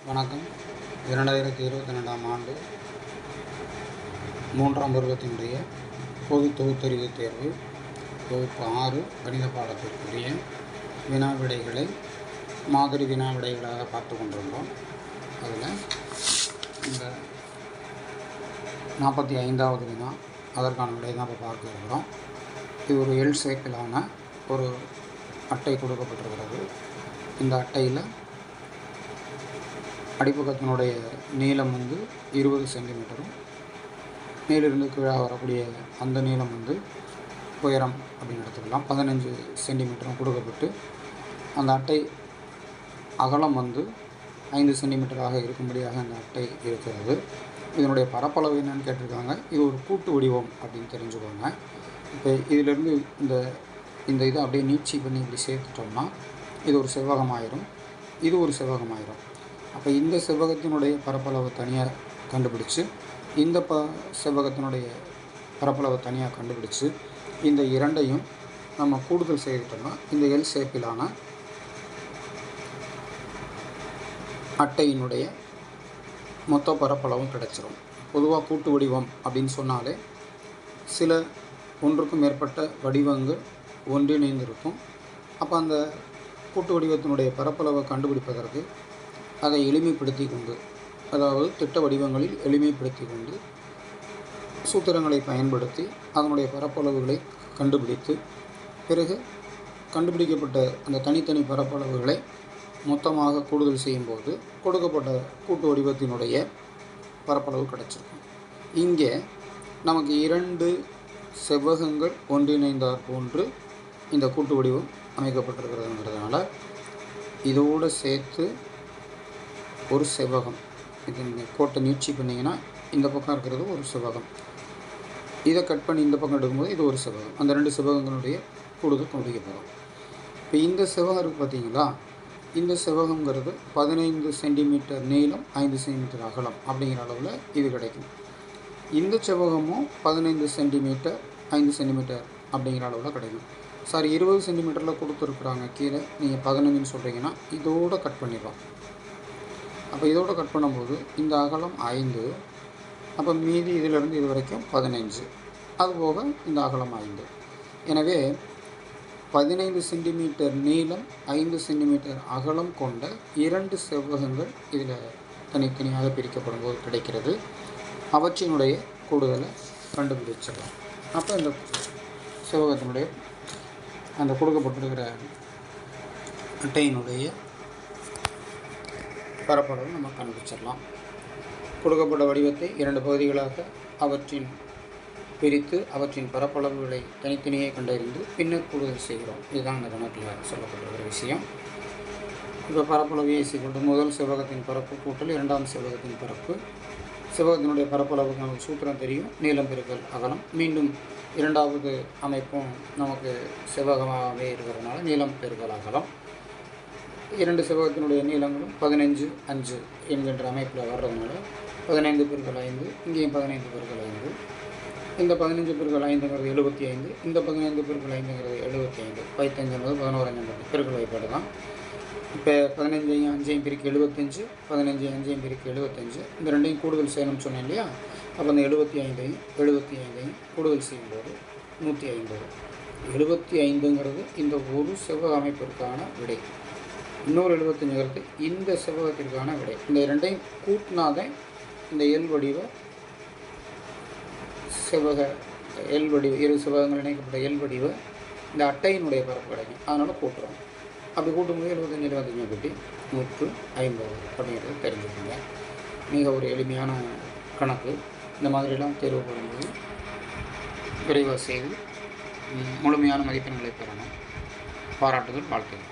வணக்கம். 2022ஆம் ஆண்டு 3ஆம் பருவத்தினுடைய பொது தொகுத்தறிவு தேர்வு வகுப்பு 6 கணித பாடத்திற்குரிய வினா விடைகளை மாதிரி வினா விடைகளாக பார்த்து கொண்டிருந்தோம். அதில் இந்த 45வது வினா அதற்கான விடை தான் இப்போ பார்க்க இருக்கிறோம். இது ஒரு எல் ஷேப்பிலான ஒரு அட்டை கொடுக்கப்பட்டிருக்கிறது. இந்த அட்டையில் அடிப்பக்கத்தினுடைய நீளம் 20 சென்டிமீட்டரும் மேலிருந்து கீழாக வரக்கூடிய அந்த நீளம் உயரம் அப்படின்னு எடுத்துக்கலாம் 15 சென்டிமீட்டரும் கொடுக்கப்பட்டு அந்த அட்டை அகலம் 5 சென்டிமீட்டராக இருக்கும்படியாக அந்த அட்டை இருக்கிறது. இதனுடைய பரப்பளவு என்னன்னு கேட்டிருக்காங்க. இது ஒரு கூட்டு வடிவம் அப்படின்னு தெரிஞ்சுக்கோங்க. இப்போ இதிலிருந்து இந்த இதை அப்படியே நீட்சி பண்ணி இப்படி சேர்த்துட்டோம்னா இது ஒரு செவ்வகமாயிரும், இது ஒரு செவ்வகமாயிரும். அப்போ இந்த செவ்வகத்தினுடைய பரப்பளவு தனியாக கண்டுபிடிச்சு இந்த செவ்வகத்தினுடைய பரப்பளவு தனியாக கண்டுபிடிச்சு இந்த இரண்டையும் நம்ம கூடுதல் செய்துட்டோம்னா இந்த எல் ஷேப்பிலான அட்டையினுடைய மொத்த பரப்பளவும் கிடைச்சிரும். பொதுவாக கூட்டு வடிவம் அப்படின்னு சொன்னாலே சில ஒன்றுக்கும் மேற்பட்ட வடிவங்கள் ஒன்றிணைந்து இருக்கும். அப்போ அந்த கூட்டு வடிவத்தினுடைய பரப்பளவை கண்டுபிடிப்பதற்கு அதை எளிமைப்படுத்தி கொண்டு, அதாவது திட்ட வடிவங்களில் எளிமைப்படுத்தி கொண்டு சூத்திரங்களை பயன்படுத்தி அதனுடைய பரப்பளவுகளை கண்டுபிடித்து பிறகு கண்டுபிடிக்கப்பட்ட அந்த தனித்தனி பரப்பளவுகளை மொத்தமாக கூடுதல் செய்யும்போது கொடுக்கப்பட்ட கூட்டு வடிவத்தினுடைய பரப்பளவு கிடைச்சிருக்கும். இங்கே நமக்கு 2 செவ்வகங்கள் ஒன்றிணைந்தார் போன்று இந்த கூட்டு வடிவம் அமைக்கப்பட்டிருக்கிறதுங்கிறதுனால இதோடு சேர்த்து ஒரு செவ்வகம், இது நீங்கள் கோட்டை நீட்சி பண்ணிங்கன்னா இந்த பக்கம் இருக்கிறது ஒரு செவ்வகம், இதை கட் பண்ணி இந்த பக்கம் எடுக்கும்போது இது ஒரு செவ்வகம். அந்த 2 செவ்வகங்களுடைய கூடுதல் கண்டுபிடிக்கப்படும். இப்போ இந்த செவ்வகம் இருக்குது பார்த்தீங்களா, இந்த செவ்வகங்கிறது 15 சென்டிமீட்டர் நீளம் 5 சென்டிமீட்டர் அகலம் அப்படிங்கிற அளவில் இது கிடைக்கும். இந்த செவ்வகமும் 15 சென்டிமீட்டர் 5 சென்டிமீட்டர் அப்படிங்கிற அளவில் கிடைக்கும். சாரி, 20 சென்டிமீட்டரில் கொடுத்துருக்குறாங்க, கீழே நீங்கள் 15ன்னு சொல்கிறீங்கன்னா இதோடு கட் பண்ணிடலாம். அப்போ இதோடு கட் பண்ணும்போது இந்த அகலம் 5, அப்போ மீதி இதிலிருந்து இது வரைக்கும் 15, அதுபோக இந்த அகலம் 5. எனவே 15 சென்டிமீட்டர் நீளம் 5 சென்டிமீட்டர் அகலம் கொண்ட 2 செவ்வகங்கள் இதில் தனித்தனியாக பிரிக்கப்படும் போது கிடைக்கிறது. அவற்றினுடைய கூடுதலை கண்டுபிடிச்சிடலாம். அப்போ இந்த செவ்வகத்தினுடைய அந்த கொடுக்கப்பட்டிருக்கிற அட்டையினுடைய பரப்பளவு நம்ம கண்டுபிடிச்சிடலாம். கொடுக்கப்பட்ட வடிவத்தை 2 பகுதிகளாக அவற்றின் பிரித்து அவற்றின் பரப்பளவுகளை தனித்தனியே கண்டறிந்து பின்னர் கூடுதல் செய்கிறோம். இதுதான் இந்த கணக்கில் சொல்லப்பட்டிருக்கிற விஷயம். இப்போ பரப்பளவு ஏசிக்கொண்டு முதல் செவ்வகத்தின் பரப்பு கூட்டல் 2ஆம் செவ்வகத்தின் பரப்பு. செவ்வகத்தினுடைய பரப்பளவுக்கு நமக்கு சூத்திரம் தெரியும், நீளம் பெருக்கல் அகலம். மீண்டும் 2வது அமைப்பும் நமக்கு செவ்வகமாகவே இருக்கிறதுனால நீளம் பெருக்கல் அகலம். 2 செவ்வகத்தினுடைய நீளங்களும் 15, 5 என்கின்ற அமைப்பில் வர்றதுனால 15 பெருக்கல் 5, இங்கேயும் 15 பெருக்கல் 5. இந்த 15 பெருக்கல் 5ங்கிறது 75, இந்த 15 பெருக்கல் 5ங்கிறது 75. 15 என்பது 11 பெருக்கல் வாய்ப்பாடு தான். இப்போ 15ஐயும் 5ஐயும் பிரிக்க 75, 15ஐயும் 5ஐயும் பிரிக்க 75. இந்த ரெண்டையும் கூடுதல் செய்யணும்னு சொன்னேன் இல்லையா. அப்போ அந்த 75ஐயும் கூடுதல் செய்யும்போது 150. 75ங்கிறது இந்த ஒரு செவ்வக அமைப்பிற்கான விடை. இன்னொரு 75ங்கிறது இந்த செவ்வகத்திற்கான விடை. இந்த 2ஐயும் கூட்டினாதான் இந்த எல் வடிவ செவ்வக எல் வடிவ 2 செவ்வகங்கள் இணைக்கப்பட்ட எல் வடிவ இந்த அட்டையினுடைய பரப்பு கிடைக்கும். அதனால் கூட்டுறோம். அப்படி கூட்டும்போது 75 கூட்டி 150 அப்படிங்கிறது தெரிஞ்சுக்கோங்க. மிக ஒரு எளிமையான கணக்கு. இந்த மாதிரிலாம் தேர்வு பண்ணும்போது விரைவாக செய்து முழுமையான மதிப்பெண்களை பெறணும். பாராட்டுதல், வாழ்த்துக்கள்.